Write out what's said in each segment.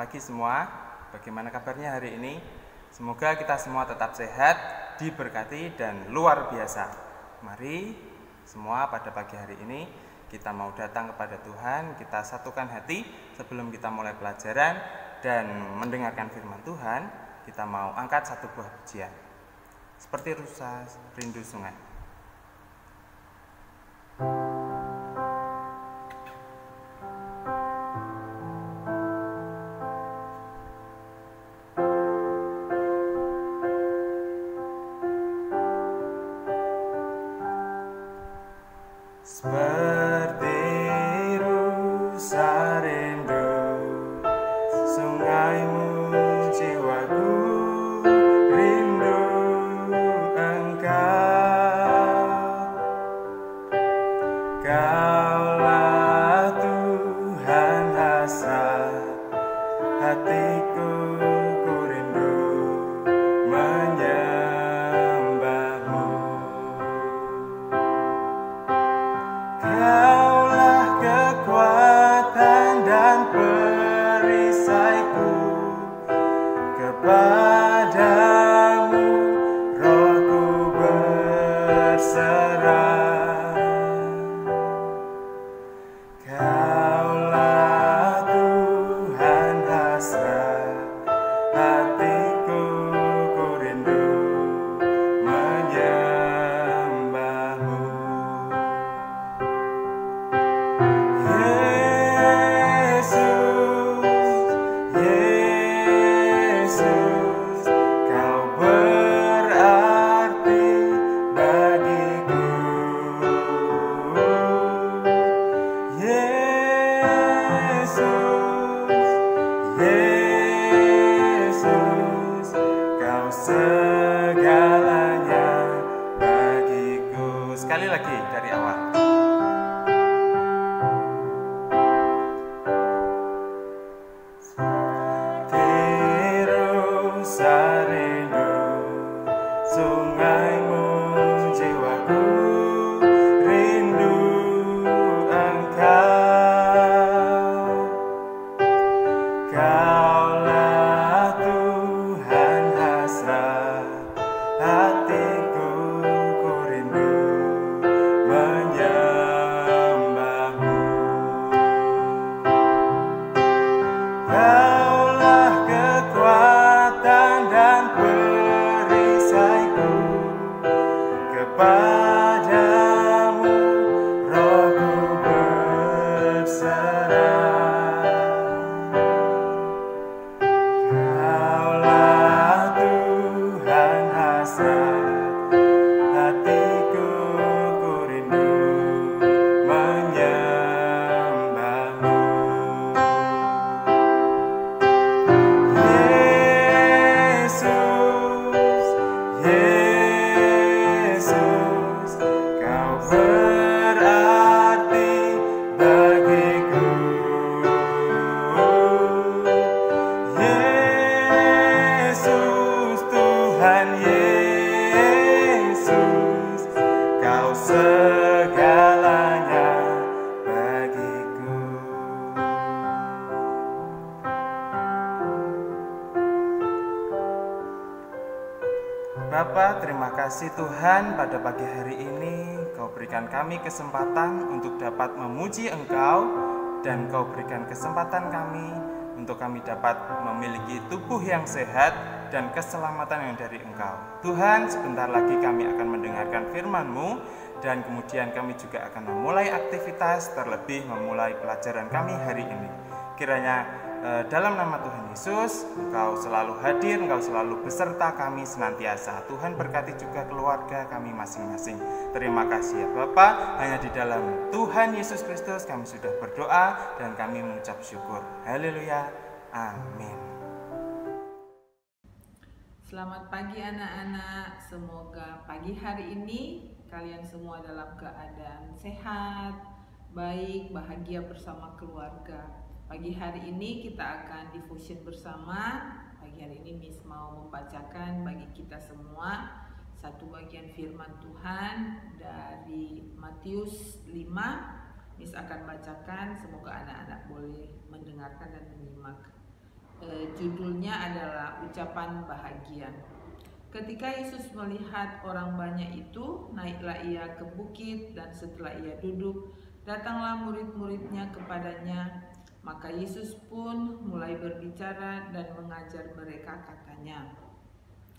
pagi semua. Bagaimana kabarnya hari ini? Semoga kita semua tetap sehat, diberkati dan luar biasa. Mari semua pada pagi hari ini kita mau datang kepada Tuhan, kita satukan hati sebelum kita mulai pelajaran dan mendengarkan firman Tuhan. Kita mau angkat satu buah pujian. Seperti rusa rindu sungai. Seperti rusa rindu sungaimu, jiwaku rindu Engkau. Kaulah Tuhan hasrat hatiku, ku rindu menyembahmu. Kaulah kekuatan dan perisaiku, kepadamu rohku berserah. Kaulah Tuhan hasrat hatiku, ku rindu menyembahmu. Yesus, Kau berarti bagiku. Yesus, Kau segalanya bagiku. Sekali lagi dari awal. Rusa rindu sungaimu, jiwaku rindu Engkau. Kaulah Tuhan hasrat hatiku, ku rindu menyembahmu. Kaulah kekuatan dan perisaiku, kepadamu rohku berserah. Kaulah Tuhan hasrat hatiku, ku rindu menyembahmu. Yesus, Kau berarti bagiku. Yesus, Tuhan Yesus, Kau segalanya bagiku. Bapa, terima kasih Tuhan, pada pagi hari ini Kau berikan kami kesempatan untuk dapat memuji Engkau, dan Kau berikan kesempatan kami untuk kami dapat memiliki tubuh yang sehat dan keselamatan yang dari Engkau. Tuhan, sebentar lagi kami akan mendengarkan firman-Mu, dan kemudian kami juga akan memulai aktivitas, terlebih memulai pelajaran kami hari ini. Kiranya dalam nama Tuhan Yesus, Engkau selalu hadir, Engkau selalu beserta kami senantiasa. Tuhan berkati juga keluarga kami masing-masing. Terima kasih ya Bapa, hanya di dalam Tuhan Yesus Kristus kami sudah berdoa dan kami mengucap syukur. Haleluya, amin. Selamat pagi anak-anak, semoga pagi hari ini kalian semua dalam keadaan sehat, baik, bahagia bersama keluarga. Pagi hari ini kita akan devotion bersama. Pagi hari ini Miss mau membacakan bagi kita semua satu bagian firman Tuhan dari Matius 5. Miss akan bacakan, semoga anak-anak boleh mendengarkan dan menyimak. Judulnya adalah ucapan bahagia. Ketika Yesus melihat orang banyak itu, naiklah ia ke bukit, dan setelah ia duduk, datanglah murid-muridnya kepadanya. Maka Yesus pun mulai berbicara dan mengajar mereka, katanya,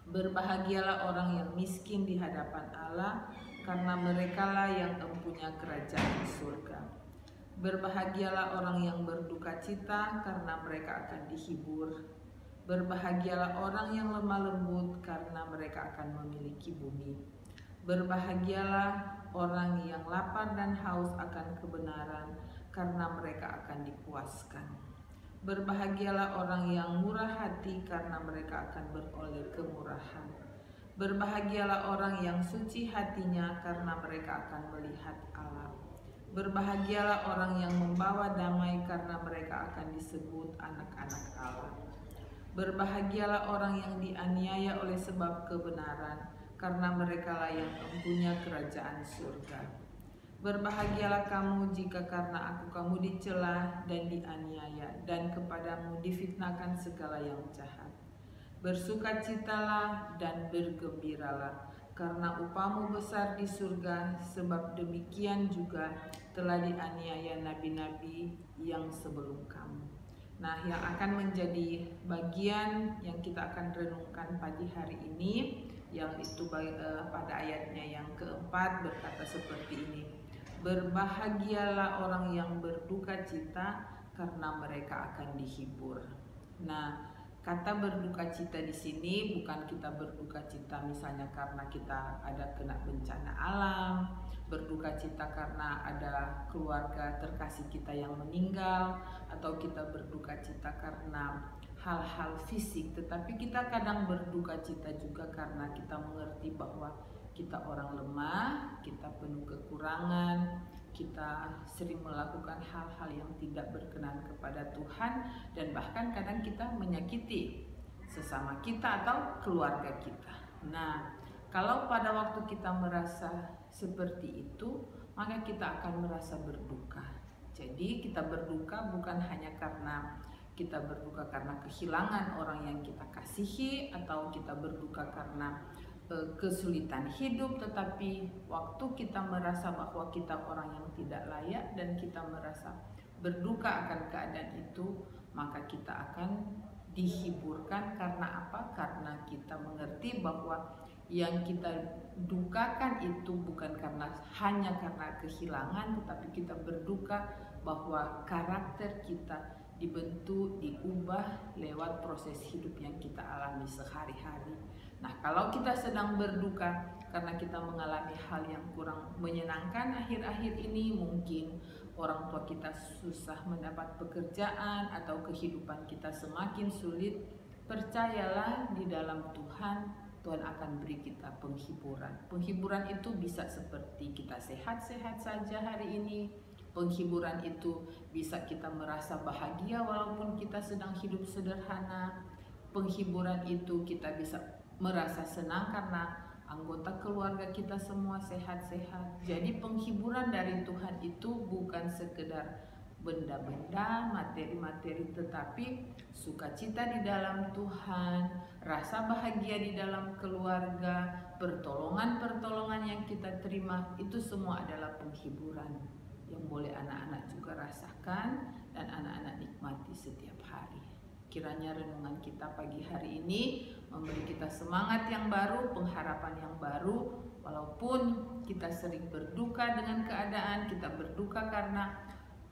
"Berbahagialah orang yang miskin di hadapan Allah, karena merekalah yang mempunyai kerajaan surga. Berbahagialah orang yang berduka cita, karena mereka akan dihibur. Berbahagialah orang yang lemah lembut, karena mereka akan memiliki bumi. Berbahagialah orang yang lapar dan haus akan kebenaran, karena mereka akan dipuaskan. Berbahagialah orang yang murah hati, karena mereka akan beroleh kemurahan. Berbahagialah orang yang suci hatinya, karena mereka akan melihat Allah. Berbahagialah orang yang membawa damai, karena mereka akan disebut anak-anak Allah. Berbahagialah orang yang dianiaya oleh sebab kebenaran, karena merekalah yang mempunyai kerajaan surga. Berbahagialah kamu jika karena aku kamu dicela dan dianiaya, dan kepadamu difitnahkan segala yang jahat. Bersukacitalah dan bergembiralah, karena upahmu besar di surga, sebab demikian juga telah dianiaya nabi-nabi yang sebelum kamu." Nah, yang akan menjadi bagian yang kita akan renungkan pagi hari ini, yang itu pada ayatnya yang keempat berkata seperti ini, "Berbahagialah orang yang berduka cita, karena mereka akan dihibur." Nah, kata berduka cita di sini bukan kita berduka cita misalnya karena kita ada kena bencana alam, berduka cita karena ada keluarga terkasih kita yang meninggal, atau kita berduka cita karena hal-hal fisik, tetapi kita kadang berduka cita juga karena kita mengerti bahwa kita orang lemah, kita penuh kekurangan, kita sering melakukan hal-hal yang tidak berkenan kepada Tuhan, dan bahkan kadang kita menyakiti sesama kita atau keluarga kita. Nah, kalau pada waktu kita merasa seperti itu, maka kita akan merasa berduka. Jadi kita berduka bukan hanya karena kita berduka karena kehilangan orang yang kita kasihi, atau kita berduka karena kesulitan hidup, tetapi waktu kita merasa bahwa kita orang yang tidak layak dan kita merasa berduka akan keadaan itu, maka kita akan dihiburkan. Karena apa? Karena kita mengerti bahwa yang kita dukakan itu bukan hanya karena kehilangan, tetapi kita berduka bahwa karakter kita dibentuk, diubah lewat proses hidup yang kita alami sehari-hari. Nah, kalau kita sedang berduka karena kita mengalami hal yang kurang menyenangkan akhir-akhir ini, mungkin orang tua kita susah mendapat pekerjaan atau kehidupan kita semakin sulit, percayalah di dalam Tuhan, Tuhan akan beri kita penghiburan. Penghiburan itu bisa seperti kita sehat-sehat saja hari ini. Penghiburan itu bisa kita merasa bahagia walaupun kita sedang hidup sederhana. Penghiburan itu kita bisa merasa senang karena anggota keluarga kita semua sehat-sehat. Jadi penghiburan dari Tuhan itu bukan sekedar benda-benda, materi-materi, tetapi sukacita di dalam Tuhan, rasa bahagia di dalam keluarga, pertolongan-pertolongan yang kita terima, itu semua adalah penghiburan yang boleh anak-anak juga rasakan dan anak-anak nikmati setiap hari. Kiranya renungan kita pagi hari ini memberi kita semangat yang baru, pengharapan yang baru, walaupun kita sering berduka dengan keadaan, kita berduka karena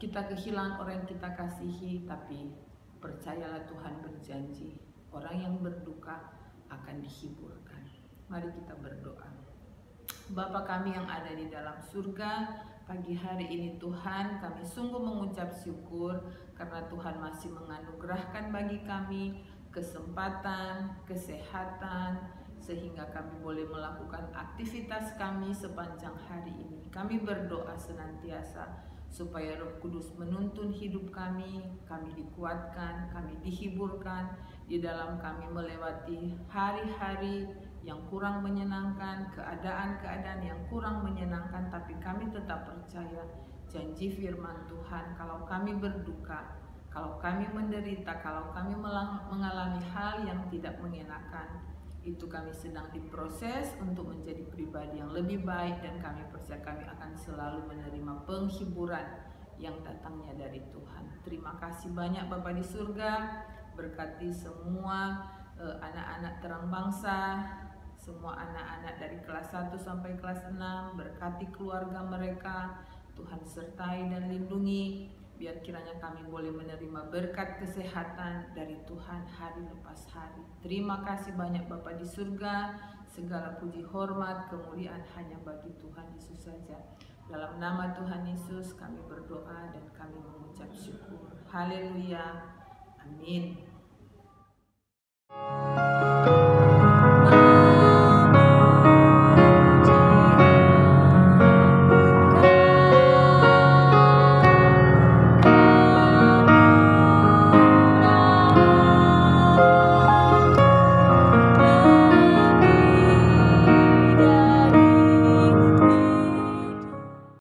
kita kehilangan orang yang kita kasihi, tapi percayalah Tuhan berjanji, orang yang berduka akan dihiburkan. Mari kita berdoa. Bapa kami yang ada di dalam surga, pagi hari ini Tuhan, kami sungguh mengucap syukur karena Tuhan masih menganugerahkan bagi kami kesempatan, kesehatan, sehingga kami boleh melakukan aktivitas kami sepanjang hari ini. Kami berdoa senantiasa supaya Roh Kudus menuntun hidup kami dikuatkan, kami dihiburkan di dalam kami melewati hari-hari yang kurang menyenangkan, keadaan-keadaan yang kurang menyenangkan, tapi kami tetap percaya janji firman Tuhan, kalau kami berduka, Kalau kami menderita, kalau kami mengalami hal yang tidak mengenakan, itu kami sedang diproses untuk menjadi pribadi yang lebih baik, dan kami percaya kami akan selalu menerima penghiburan yang datangnya dari Tuhan. Terima kasih banyak Bapa di surga, berkati semua anak-anak Terang Bangsa, semua anak-anak dari kelas 1 sampai kelas 6, berkati keluarga mereka, Tuhan sertai dan lindungi, biar kiranya kami boleh menerima berkat kesehatan dari Tuhan hari lepas hari. Terima kasih banyak Bapa di surga, segala puji hormat kemuliaan hanya bagi Tuhan Yesus saja. Dalam nama Tuhan Yesus kami berdoa dan kami mengucap syukur. Haleluya. Amin.